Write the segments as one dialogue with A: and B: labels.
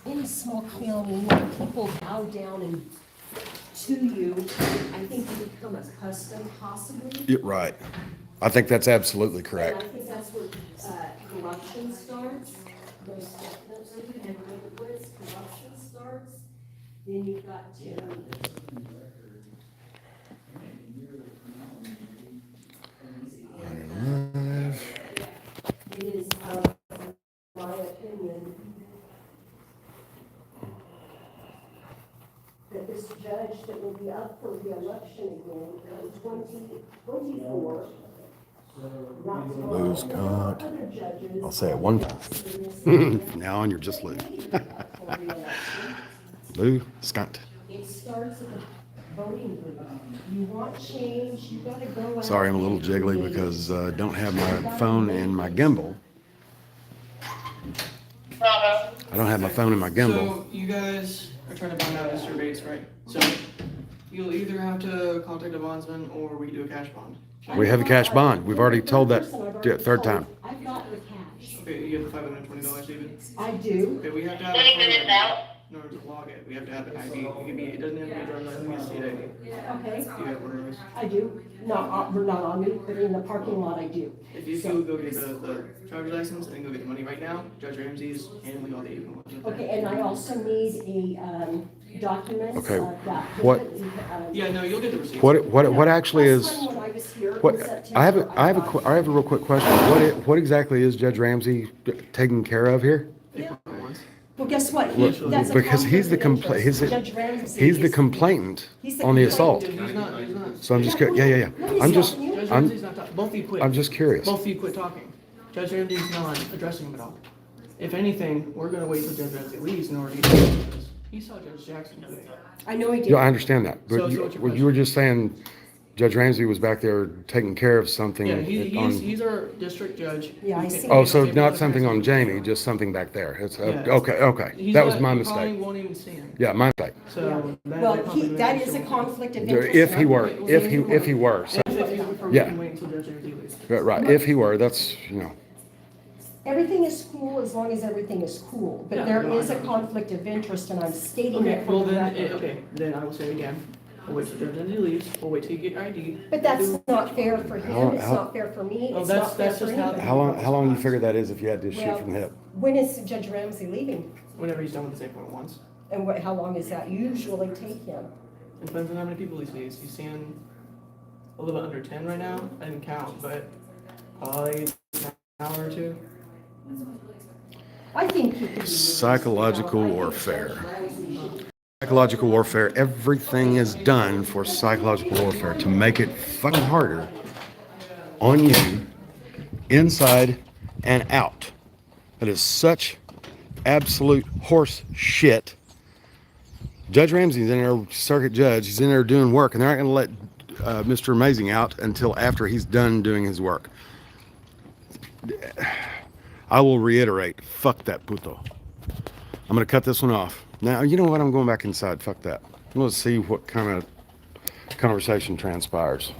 A: in a small county, when people bow down and to you, I think you become accustomed possibly.
B: You're right. I think that's absolutely
A: And
B: correct.
A: I think that's where corruption starts. Most definitely, and once corruption starts, then you've got to. It is, my opinion, that this judge that will be up for re-election again in 2024.
B: Lose count. I'll say it one time. Now on, you're just Lou. Lou Skunt.
A: It starts at the voting booth. You want change, you gotta go out.
B: Sorry, I'm a little jiggly because I don't have my phone in my gimbal. I don't have my phone in my gimbal.
C: So you guys are trying to find out Mr. Bates, right? So you'll either have to contact a bondsman or we do a cash bond.
B: We have a cash bond. We've already told that third time.
A: I've got the cash.
C: Okay, you have the $520 even?
A: I do.
C: Okay, we have to have a phone in order to log it. We have to have an ID. It doesn't have to be a driver's license, it has to be a state ID.
A: Okay,
C: Do you have one of those?
A: I do. Not, we're not on me, but in the parking lot I do.
C: If you
A: So-
C: go get the driver's license and then go get the money right now, Judge Ramsey's handling all the paperwork.
A: Okay, and I also need a, document.
B: Okay,
A: that.
B: what-
C: Yeah, no, you'll get the receipt.
B: What actually is,
A: Last time when I was here in
B: what, I have
A: September,
B: a, I have
A: got-
B: a real quick question. What exactly is Judge Ramsey taking care of here?
C: Paperwork once.
A: Well, guess what?
B: Well,
A: That's a
B: because he's the
A: conflict of
B: he's
A: interest.
B: the,
A: Judge Ramsey
B: he's the
A: is-
B: complainant
A: he's the
B: on the
A: complainant.
B: assault.
C: He's not.
B: So I'm just, yeah. I'm just,
C: Judge
B: I'm,
C: Ramsey's not talking. Both of you quit.
B: I'm just curious.
C: Both of you quit talking. Judge Ramsey's not addressing him at all. If anything, we're gonna wait till Judge Ramsey leaves in order to get this. He saw Judge Jackson today.
A: I know he did.
B: Yeah, I understand that,
C: So-
B: but
C: so what's your
B: you were just saying Judge Ramsey was back there taking care of something
C: Yeah,
B: on.
C: he's our district judge.
A: Yeah, I
C: He
A: see.
C: can't-
B: Oh, so
C: he
B: not
C: can't-
B: something on Jamie, just something back there. It's,
C: Yeah.
B: okay.
C: He's
B: That was
C: not-
B: my
C: he probably
B: mistake.
C: won't even see him.
B: Yeah, my mistake.
C: So.
A: Well, that is a conflict of interest.
B: If
A: and
B: he
A: I'm
B: were,
A: going
B: if he were, so,
C: If you prefer, we
B: Yeah.
C: can wait until Judge Ramsey leaves.
B: right, if he were, that's,
A: Everything is cool as long as everything is cool, but
C: Yeah,
A: there
C: no, I
A: is a
C: know.
A: conflict of interest, and I'm stating
C: Okay,
A: it
C: well
A: for the
C: then,
A: record.
C: okay, then I will say it again. We'll wait till Judge Ramsey leaves. We'll wait till you get your ID.
A: But that's not fair for him, it's
B: How-
A: not fair for me,
C: Well,
A: it's
C: that's-
A: not fair
C: that's
A: for
C: just how-
A: anybody.
B: how long you figure that is if you had this shit
A: Well,
B: from the hip?
A: When is Judge Ramsey leaving?
C: Whenever he's done with the same point once.
A: And how long does that usually take him?
C: It depends on how many people he sees. He's seeing a little bit under 10 right now. I didn't count, but probably an hour or two.
A: I think he could be.
B: Psychological warfare. Psychological warfare, everything is done for psychological warfare to make it fucking harder on you, inside and out. That is such absolute horse shit. Judge Ramsey's in there, circuit judge, he's in there doing work, and they're not going to let Mr. Amazing out until after he's done doing his work. I will reiterate, fuck that puto. I'm going to cut this one off. Now, you know what? I'm going back inside. Fuck that. I'm going to see what kind of conversation transpires.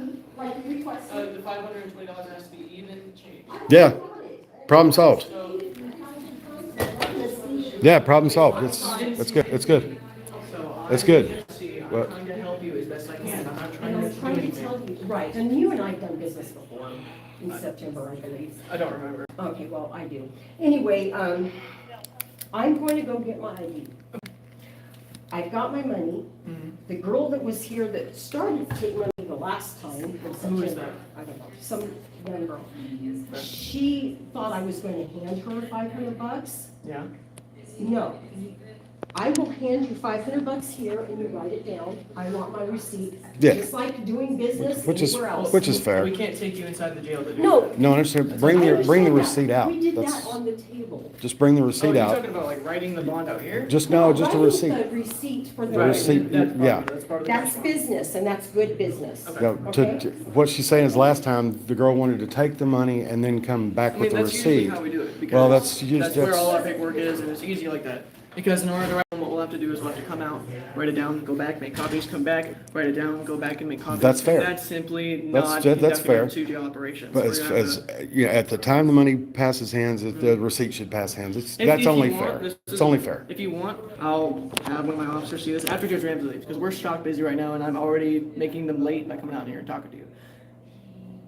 C: The $520 has to be even change.
B: Yeah. Problem solved. Yeah, problem solved. That's good. That's good. That's good.
C: I'm
B: What?
C: trying to help you as best I can. I'm not trying
A: And
C: to
A: I'm
C: do
A: trying to
C: anything.
A: tell you, right, and you and I have done business before in September, I believe.
C: I don't remember.
A: Okay, well, I do. Anyway, I'm going to go get my ID. I've got my money.
C: Mhm.
A: The girl that was here that started to take money the last time, in
C: Who is
A: September,
C: that?
A: I don't know, some young girl. She thought I was going to hand her $500.
C: Yeah?
A: No. I will hand you $500 here and you write it down. I want my receipt.
B: Yeah.
A: Just like doing business
B: Which is-
A: anywhere else.
B: which is fair.
C: We can't take you inside the jail to do
A: No.
C: that.
B: No, I understand. Bring
A: I
B: the
A: understand
B: receipt
A: that.
B: out.
A: We did that
B: That's,
A: on the table.
B: just bring the
C: Oh,
B: receipt
C: you're
B: out.
C: talking about like writing the bond out here?
B: Just no, just a
A: Writing
B: receipt.
A: the receipt for the.
B: The receipt,
C: That's part
B: yeah.
C: of it. That's part of the
A: That's
C: contract.
A: business, and that's good business.
B: Yeah,
A: Okay.
B: what she's saying is last time the girl wanted to take the money and then come back
C: I
B: with
C: mean,
B: the
C: that's usually
B: receipt.
C: how we do it.
B: Well,
C: Because
B: that's
C: where all our paperwork is, and it's easy like that. Because in order to write them, we'll we'll have to do is we'll have to come out, write it down, go back, make copies, come back, write it down, go back and make copies.
B: That's fair.
C: That's simply
B: That's
C: not
B: that's fair.
C: conducting to jail operations.
B: But
C: We're
B: as,
C: gonna have
B: as
C: to-
B: you know, at the time the money passes hands, the receipt should pass hands. That's
C: if you
B: only
C: want,
B: fair.
C: this
B: It's
C: is-
B: only fair.
C: If you want, I'll have one of my officers see this after Judge Ramsey leaves, because we're shock busy right now, and I'm already making them late by coming out here and talking to you.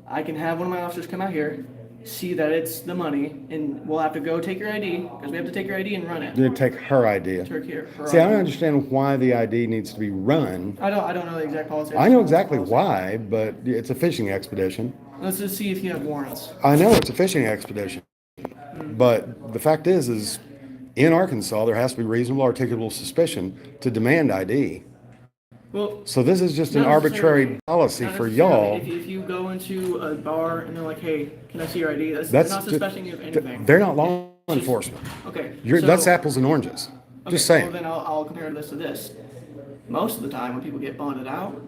C: I can have one of my officers come out here, see that it's the money, and we'll have to go take your ID, because we have to take your ID and run it.
B: You take her idea.
C: Turk here. for
B: See, I
C: our-
B: don't understand why the ID needs to be run.
C: I don't know the exact policy.
B: I know exactly why, but it's a fishing expedition.
C: Let's just see if you have warrants.
B: I know it's a fishing expedition. But the fact is in Arkansas, there has to be reasonable articulable suspicion to demand ID.
C: Well,
B: So this is just an
C: not
B: arbitrary
C: necessarily-
B: policy
C: not
B: for
C: necessarily.
B: y'all.
C: If you go into a bar and they're like, "Hey, can I see your ID?" That's
B: That's
C: not suspecting you of anything.
B: They're not law enforcement.
C: Okay.
B: That's
C: so-
B: apples and oranges.
C: okay,
B: Just saying.
C: Well, then I'll compare this to this. Most of the time, when people get bonded out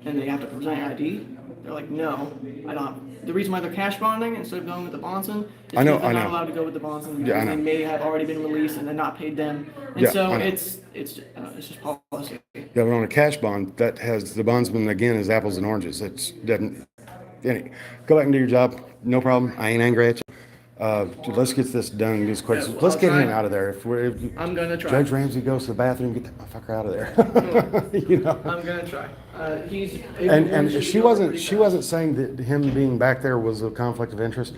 C: and they have to present ID, they're like, "No, I don't." The reason why they're cash bonding instead of going with the bondsman is
B: I know,
C: because they're
B: I
C: not
B: know.
C: allowed to go with the bondsman
B: Yeah, I
C: because
B: know.
C: they may have already been released and then not paid them. And
B: Yeah,
C: so
B: I know.
C: it's just policy.
B: Yeah, but on a cash bond, that has the bondsman again is apples and oranges. It's doesn't. Go back and do your job. No problem. I ain't angry at you. Dude, let's get this done as quick.
C: Yeah,
B: Let's
C: I'll
B: get
C: try.
B: him out of there. If
C: I'm gonna try.
B: Judge Ramsey goes to the bathroom, get that motherfucker out of there. You know.
C: I'm gonna try. He's
B: And she wasn't saying that him being back there was a conflict of interest.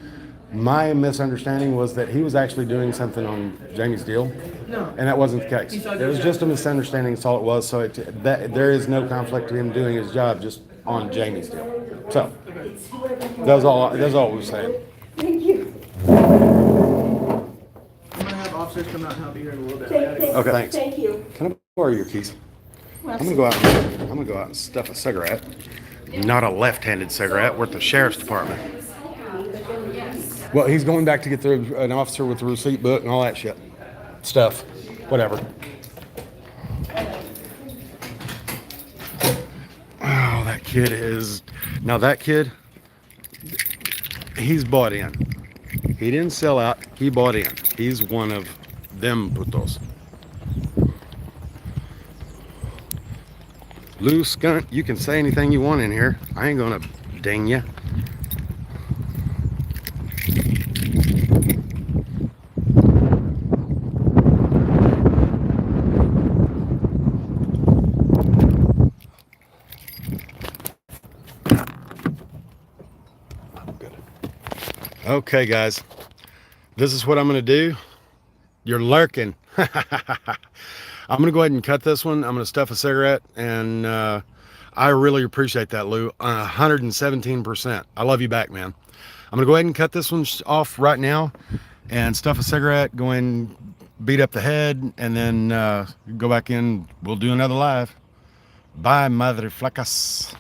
B: My misunderstanding was that he was actually doing something on Jamie's deal.
C: No.
B: And that wasn't the case.
C: He saw
B: It was
C: Judge
B: just a misunderstanding, that's all it was. So that there is no conflict to him doing his job just on Jamie's deal. So that was all we were saying.
A: Thank you.
C: I'm gonna have officers come out and help you here in a little bit.
B: Okay, thanks.
A: Thank you.
B: Can I borrow your keys? I'm gonna go out and stuff a cigarette. Not a left-handed cigarette. We're at the sheriff's department. Well, he's going back to get an officer with the receipt book and all that shit. Stuff. Whatever. Oh, that kid is... Now that kid, he's bought in. He didn't sell out. He bought in. He's one of them putos. Lou Skunt, you can say anything you want in here. I ain't gonna ding you. Good. Okay, guys. This is what I'm gonna do. You're lurking. I'm going to go ahead and cut this one. I'm going to stuff a cigarette, and I really appreciate that, Lou. 117%. I love you back, man. I'm going to go ahead and cut this one off right now and stuff a cigarette, go and beat up the head, and then go back in. We'll do another live. Bye, motherfuckers.